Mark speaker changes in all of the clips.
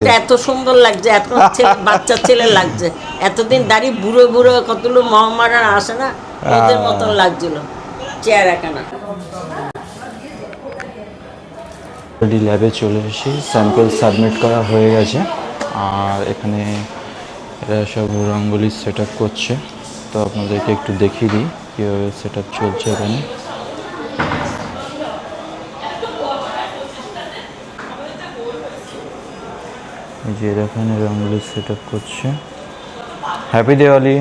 Speaker 1: এত সুন্দর লাগছে, এত বাচ্চা ছেলে লাগছে। এতদিন দাড়ি বুড়ো বুড়ো কতগুলো মহামারা আসে না, ওদের মতন লাগছিল চেহারা কানা।
Speaker 2: ল্যাবে চলে এসে স্যাম্পল সাবমিট করা হয়ে গেছে, আর এখানে এরা সব রঙ্গোলি সেট আপ করছে। তো আপনাদেরকে একটু দেখিয়ে দিই কীভাবে সেট আপ চলছে এখানে। এই যে এখানে রঙ্গোলি সেট আপ করছে। হ্যাপি দিওয়ালি।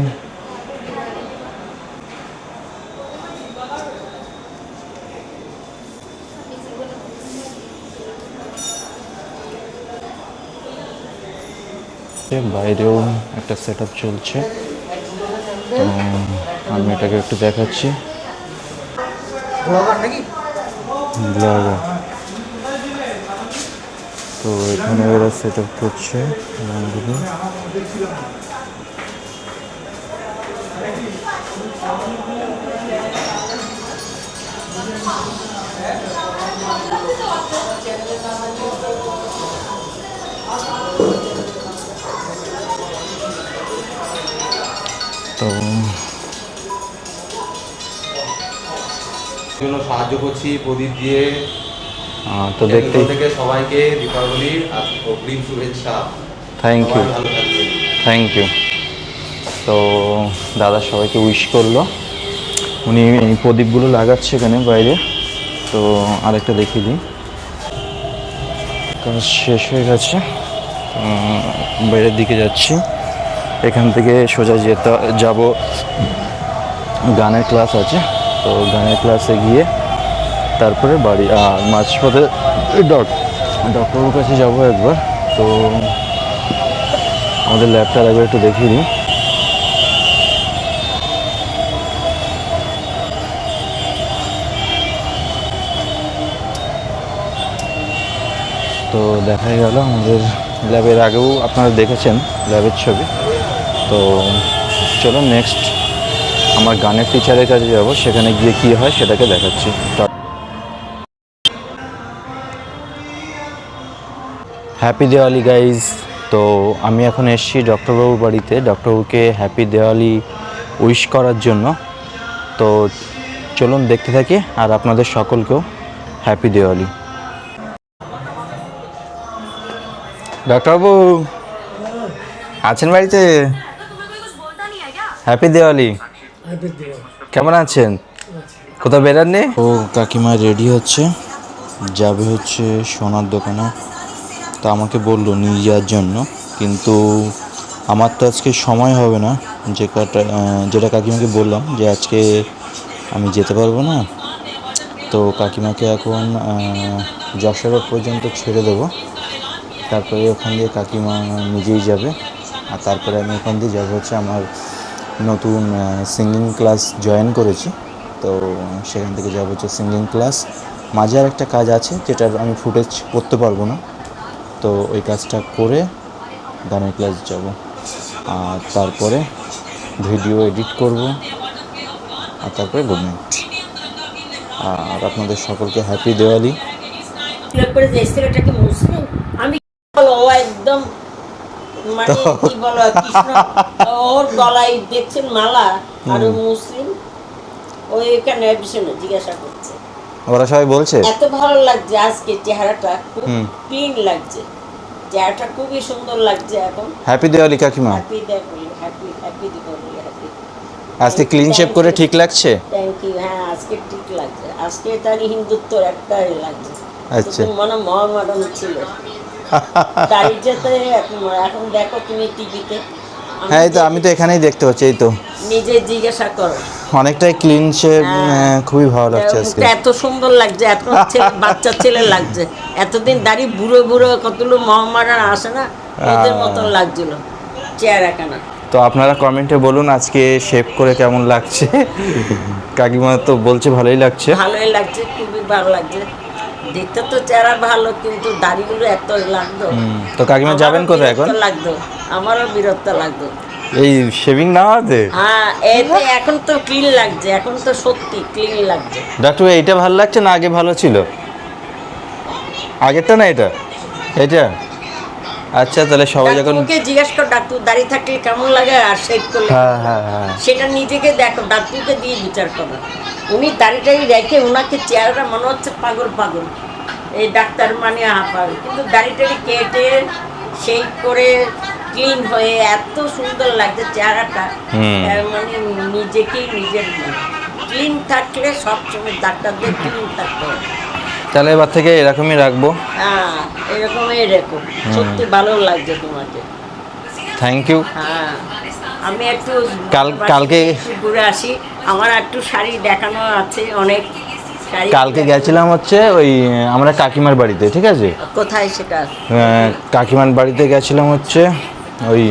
Speaker 2: বাইরেও একটা সেট আপ চলছে, তো আমি এটাকে একটু দেখাচ্ছি। ব্লগার, তো এখানে ওরা সেট আপ করছে রঙগুলো। তো
Speaker 3: জন্য সাহায্য করছি প্রদীপ দিয়ে।
Speaker 2: তো দেখতে
Speaker 3: থেকে সবাইকে দীপাবলির অগ্রিম শুভেচ্ছা।
Speaker 2: Thank you, thank you. তো দাদা সবাইকে উইশ করলো, উনি এই প্রদীপগুলো লাগাচ্ছে এখানে বাইরে। তো আরেকটা দেখিয়ে দিই, কাজ শেষ হয়ে গেছে। বাইরের দিকে যাচ্ছি, এখান থেকে সোজা যাব গানের ক্লাস আছে, তো গানের ক্লাসে গিয়ে তারপরে বাড়ি। আর মাঝপথে ডক্টরের কাছে যাবো একবার। তো আমাদের ল্যাবটা একবার একটু দেখিয়ে দিই। তো দেখাই গেল আমাদের ল্যাবের, আগেও আপনারা দেখেছেন ল্যাবের ছবি। তো চলো নেক্সট আমার গানের টিচারের কাছে যাব, সেখানে গিয়ে কী হয় সেটাকে দেখাচ্ছি। Happy Diwali guys. তো আমি এখন এসেছি ডক্টরবাবুর বাড়িতে, ডক্টরবাবুকে হ্যাপি দিওয়ালি উইশ করার জন্য। তো চলুন দেখতে থাকি, আর আপনাদের সকলকেও হ্যাপি দিওয়ালি। ডক্টরবাবু আছেন বাড়িতে? হ্যাপি দিওয়ালি। কেমন আছেন? কোথাও বেরাননি? ও কাকিমা রেডি হচ্ছে, যাবে হচ্ছে সোনার দোকানে। তা আমাকে বললো নিয়ে যাওয়ার জন্য, কিন্তু আমার তো আজকে সময় হবে না। যেটা কাকিমাকে বললাম যে আজকে আমি যেতে পারবো না। তো কাকিমাকে এখন যশোর পর্যন্ত ছেড়ে দেবো, তারপরে ওখান দিয়ে কাকিমা নিজেই যাবে। আর তারপরে আমি ওখান দিয়ে যাবো হচ্ছে আমার নতুন সিঙ্গিং ক্লাস জয়েন করেছি, তো সেখান থেকে যাবো হচ্ছে সিঙ্গিং ক্লাস। মাঝে আর একটা কাজ আছে যেটার আমি ফুটেজ করতে পারবো না, তো ওই কাজটা করে গানের ক্লাস যাব। আর তারপরে ভিডিও এডিট করব, আর তারপরে গুড নাইট। আর আপনাদের সকলকে হ্যাপি দিওয়ালি।
Speaker 1: আমি একদম মানে কি বলো, ওর গলায় দেখছেন মালা, আর মুসলিম ওই এখানে জিজ্ঞাসা করছে।
Speaker 2: ওরা সবাই বলছে
Speaker 1: এত ভালো লাগছে আজকে, চেহারাটা খুব ক্লিন লাগছে, চেহারাটা খুবই সুন্দর লাগছে এখন।
Speaker 2: হ্যাপি দিওয়ালি কাকিমা।
Speaker 1: Happy Diwali, happy happy Diwali, happy.
Speaker 2: আজকে ক্লিন শেভ করে ঠিক লাগছে?
Speaker 1: Thank you. হ্যাঁ আজকে ঠিক লাগছে, আজকে তার হিন্দুত্বর একটাই লাগছে।
Speaker 2: আচ্ছা,
Speaker 1: মনে মহামাডান ছিল তাই যেতে। এখন দেখো তুমি টিভিতে।
Speaker 2: হ্যাঁ এই তো আমি তো এখানেই দেখতে পাচ্ছি, এই তো
Speaker 1: নিজে জিজ্ঞাসা করো।
Speaker 2: অনেকটাই ক্লিন শেভ, খুবই ভালো লাগছে আজকে।
Speaker 1: এত সুন্দর লাগছে, এত বাচ্চা ছেলে লাগছে। এতদিন দাড়ি বুড়ো বুড়ো কতগুলো মহামারা আসে না, ওদের মতন লাগছিল চেহারা কানা।
Speaker 2: তো আপনারা কমেন্টে বলুন আজকে শেভ করে কেমন লাগছে। কাকিমা তো বলছে ভালোই লাগছে।
Speaker 1: ভালোই লাগছে, খুবই ভালো লাগছে দেখতে। তো চেহারা ভালো, কিন্তু দাড়িগুলো এত লাগতো।
Speaker 2: তো কাকিমা যাবেন কোথায় এখন?
Speaker 1: লাগতো, আমারও বিরক্ত লাগতো
Speaker 2: এই শেভিং না হতে।
Speaker 1: হ্যাঁ এতে এখন তো ক্লিন লাগছে, এখন তো সত্যি ক্লিন লাগছে।
Speaker 2: ডাক্তার এইটা ভালো লাগছে না আগে ভালো ছিল? আগেরটা না এটা? এটা আচ্ছা তাহলে সবাই যখন
Speaker 1: ডাক্তারকে জিজ্ঞেস কর ডাক্তার দাড়ি থাকলে কেমন লাগে আর শেভ করলে
Speaker 2: হ্যাঁ হ্যাঁ হ্যাঁ
Speaker 1: সেটা নিজেকে দেখো, ডাক্তারকে দিয়ে বিচার করো। উনি দাড়িটাই রেখে ওনাকে চেহারাটা মনে হচ্ছে পাগল পাগল, এই ডাক্তার মানে হাঁপাবে, কিন্তু দাড়িটাই কেটে সেই করে ক্লিন হয়ে এত সুন্দর লাগছে চেহারাটা। মানে নিজেকেই নিজের ক্লিন থাকলে সবসময় ডাক্তারদের ক্লিন থাকতে হবে।
Speaker 2: তাহলে এবার থেকে এরকমই রাখবো।
Speaker 1: হ্যাঁ এরকমই রেখো, সত্যি ভালো লাগছে তোমাকে।
Speaker 2: Thank you.
Speaker 1: হ্যাঁ আমি একটু
Speaker 2: কালকে
Speaker 1: একটু ঘুরে আসি, আমার একটু শাড়ি দেখানো আছে অনেক শাড়ি।
Speaker 2: কালকে গেছিলাম হচ্ছে ওই আমরা কাকিমার বাড়িতে, ঠিক আছে?
Speaker 1: কোথায় সেটা?
Speaker 2: কাকিমার বাড়িতে গেছিলাম হচ্ছে ওই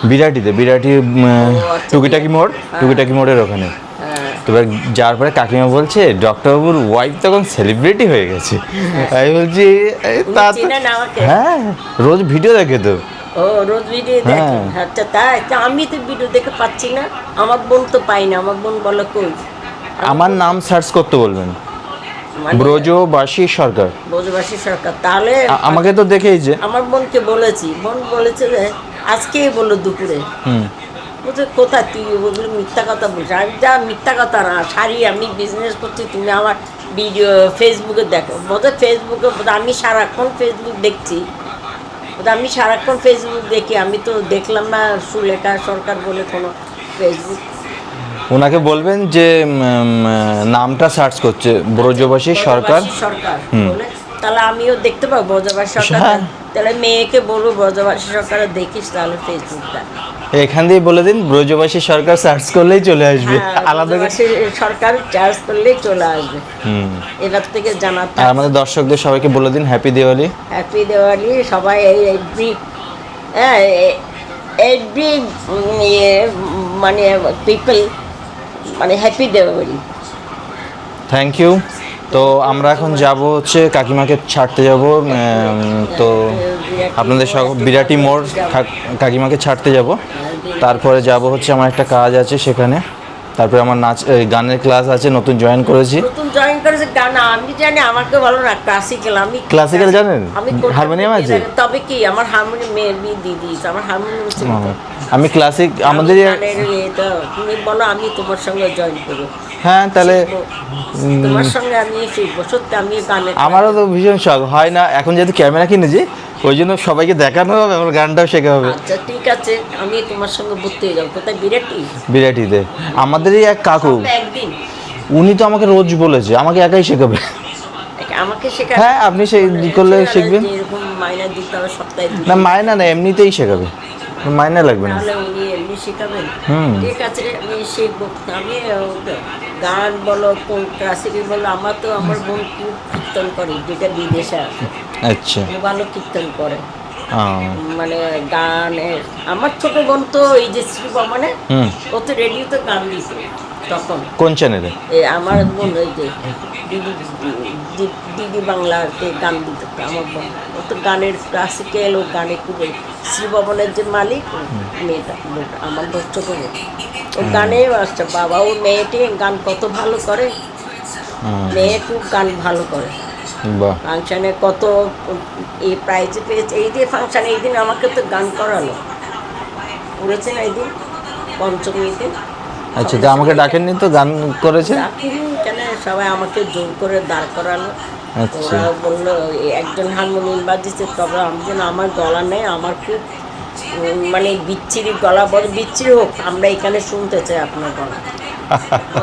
Speaker 2: বিরাটি টুকিটাকি মোড়, টুকিটাকি মোড়ের ওখানে।
Speaker 1: হ্যাঁ
Speaker 2: তো এবার যাওয়ার পরে কাকিমা বলছে ডক্টরবাবুর ওয়াইফ তখন সেলিব্রিটি হয়ে গেছে। আমি বলছি তা তো
Speaker 1: চেনেন আমাকে?
Speaker 2: হ্যাঁ, রোজ ভিডিও দেখে তো।
Speaker 1: ও রোজ ভিডিও দেখি? আচ্ছা তাই তো, আমি তো ভিডিও দেখে পাচ্ছি না, আমার বোন তো পাই না। আমার বোন বলো কই?
Speaker 2: আমার নাম সার্চ করতে বলবেন, ব্রজবাসী সরকার।
Speaker 1: ব্রজবাসী সরকার। তাহলে
Speaker 2: আমাকে তো দেখেই যে
Speaker 1: আমার বোনকে বলেছি, বোন বলেছে যে আজকেই বললো দুপুরে। বলছে কোথায় তুই ওগুলো মিথ্যা কথা বলছিস? আমি যা মিথ্যা কথা না, শাড়ি আমি বিজনেস করছি, তুমি আমার ভিডিও ফেসবুকে দেখো। বলতে ফেসবুকে আমি সারাক্ষণ ফেসবুক দেখছি, আমি সারাক্ষণ ফেসবুক দেখি, আমি তো দেখলাম না সুলেখা সরকার বলে কোনো ফেসবুক।
Speaker 2: ওনাকে বলবেন যে নামটা সার্চ করছে ব্রজবাসী সরকার
Speaker 1: সরকার বলে, তাহলে আমিও দেখতে পাবো ব্রজবাসী সরকার।
Speaker 2: হ্যাঁ।
Speaker 1: তাহলে মেয়েকে বলবো ব্রজবাসী সরকার দেখিস তাহলে ফেসবুকটা।
Speaker 2: এখান দিয়ে বলে দিন ব্রজবাসী সরকার সার্চ করলেই চলে আসবে।
Speaker 1: হ্যাঁ,
Speaker 2: আলাদা
Speaker 1: ব্রজবাসী সরকার চার্জ করলেই চলে আসবে। এবার থেকে জানাতে।
Speaker 2: আর আমাদের দর্শকদের সবাইকে বলে দিন হ্যাপি দিওয়ালি।
Speaker 1: হ্যাপি দিওয়ালি। সবাই এভরি মানে পিপল মানে হ্যাপি দিওয়ালি।
Speaker 2: Thank you. তো আমরা এখন যাব হচ্ছে কাকিমাকে ছাড়তে যাব। তো আপনাদের সব বিরাটি মোড় কাকিমাকে ছাড়তে যাব, তারপরে যাব হচ্ছে আমার একটা কাজ আছে সেখানে, তারপরে আমার গানের ক্লাস আছে, নতুন জয়েন করেছি।
Speaker 1: নতুন জয়েন করেছে গান? আমি জানি, আমাকে বলো না ক্লাসিক্যাল। আমি
Speaker 2: ক্লাসিক্যাল জানেন?
Speaker 1: আমি
Speaker 2: হারমোনিয়াম আছে?
Speaker 1: তবে কি আমার হারমোনিয়াম মেয়ের দিদি, আমার হারমোনিয়াম ছিল তো।
Speaker 2: আমি ক্লাসিক আমাদের
Speaker 1: তুমি বলো, আমি তোমার সঙ্গে জয়েন করবো।
Speaker 2: হ্যাঁ তাহলে
Speaker 1: তোমার সঙ্গে আমি শিখবো, সত্যি আমি গানে।
Speaker 2: আমারও তো ভীষণ শখ হয় না, এখন যেহেতু ক্যামেরা কিনেছি ওই জন্য সবাইকে দেখানো হবে, আমার গানটাও শেখা হবে।
Speaker 1: আচ্ছা ঠিক আছে, আমি তোমার সঙ্গে ভর্তি হয়ে যাবো। কোথায়?
Speaker 2: বিরাটিতে আমাদেরই এক কাকু,
Speaker 1: একদিন
Speaker 2: উনি তো আমাকে রোজ বলেছে আমাকে একাই শেখাবে।
Speaker 1: আমাকে শেখাবে?
Speaker 2: হ্যাঁ আপনি সেই করলে শিখবেন।
Speaker 1: এরকম মাইনা দিতে হবে সপ্তাহে?
Speaker 2: না মাইনা না, এমনিতেই শেখাবে, মাইনা লাগবে না।
Speaker 1: তাহলে উনি এমনি শেখাবেন? ঠিক আছে আমি শিখবো। আমি গান বলো, কোন ক্লাসিক্যাল বলো, আমার তো আমার বোন খুব কীর্তন করে, যেটা বিদেশে আছে।
Speaker 2: আচ্ছা
Speaker 1: ভালো কীর্তন করে, মানে গানের। আমার ছোট বোন তো এই যে শ্রীভবনে, ও তো রেডিওতে গান দিত তখন।
Speaker 2: কোন চ্যানেলে?
Speaker 1: আমার বোন ওই যে দিদি বাংলাতে গান দিত আমার বোন। ও তো গানের ক্লাসিক্যাল, ও গানে খুব। শ্রীভবনের যে মালিক মেয়েটা, আমার ছোট বোন, ও গানে আসছে। বাবা ও মেয়েটি গান কত ভালো করে, মেয়ে খুব গান ভালো করে। ফাংশানে কত এই প্রাইজ পেয়েছে। এই যে ফাংশান, এই দিন আমাকে তো গান করালো, করেছে না এই দিন পঞ্চমীর দিন।
Speaker 2: আচ্ছা তো আমাকে ডাকেননি তো, গান করেছে
Speaker 1: কেন? সবাই আমাকে জোর করে দাঁড় করালো।
Speaker 2: আচ্ছা
Speaker 1: ওরা বললো একজন হারমোনিয়াম বাজিয়েছে, তবে আমি যেন আমার গলা নেই, আমার খুব মানে বিচ্ছিরি গলা। বলে বিচ্ছিরি হোক, আমরা এখানে শুনতে চাই আপনার গলা।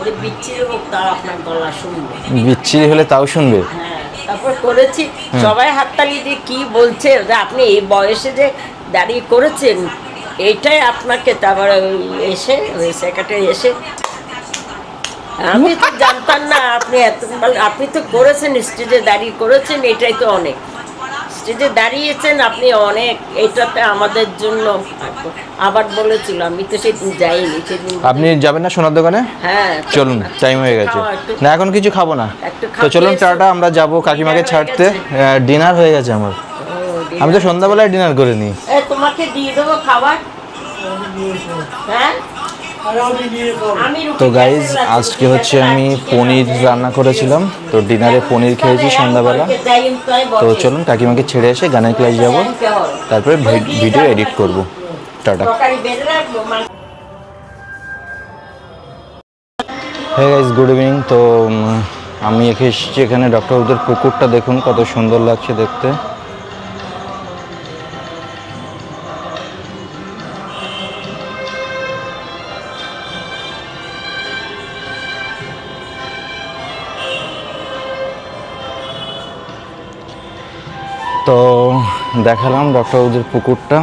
Speaker 1: বলে বিচ্ছিরি হোক, তাও আপনার গলা শুনবে।
Speaker 2: বিচ্ছিরি হলে তাও শুনবে?
Speaker 1: হ্যাঁ তারপর করেছি, সবাই হাততালি দিয়ে কি বলছে যে আপনি এই বয়সে যে দাঁড়িয়ে করেছেন, এইটাই আপনাকে। তারপর এসে ওই সেক্রেটারি এসে, আমি তো জানতাম না আপনি এত আপনি তো করেছেন, স্টেজে দাঁড়িয়ে করেছেন, এটাই তো অনেক। স্টেজে দাঁড়িয়েছেন আপনি অনেক, এটাতে আমাদের জন্য। আবার বলেছিল, আমি তো সেদিন যাইনি। সেদিন
Speaker 2: আপনি যাবেন না সোনার দোকানে?
Speaker 1: হ্যাঁ
Speaker 2: চলুন, টাইম হয়ে গেছে। না এখন কিছু খাবো না, তো চলুন টাটা, আমরা যাবো কাকিমাকে ছাড়তে। ডিনার হয়ে গেছে আমার, আমি তো সন্ধ্যাবেলায় ডিনার করে নিই।
Speaker 1: তোমাকে দিয়ে দেবো খাবার। হ্যাঁ আমি
Speaker 2: তো গাইজ আজকে হচ্ছে আমি পনির রান্না করেছিলাম, তো ডিনারে পনির খেয়েছি সন্ধ্যাবেলা। তো চলুন কাকিমাকে ছেড়ে এসে গানের ক্লাস যাব, তারপরে ভিডিও এডিট করব। টাটা। হ্যাঁ গাইজ, গুড ইভিনিং। তো আমি এসেছি এখানে ডক্টর বাবুদের পুকুরটা, দেখুন কত সুন্দর লাগছে দেখতে। তো দেখালাম ডক্টর বাবুদের পুকুরটা,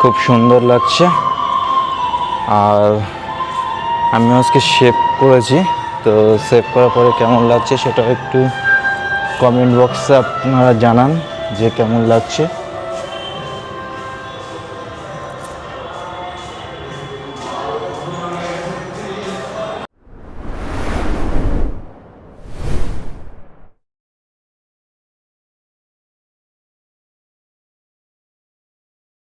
Speaker 2: খুব সুন্দর লাগছে। আর আমি আজকে শেভ করেছি, তো শেভ করার পরে কেমন লাগছে সেটা একটু কমেন্ট বক্সে আপনারা জানান যে কেমন লাগছে।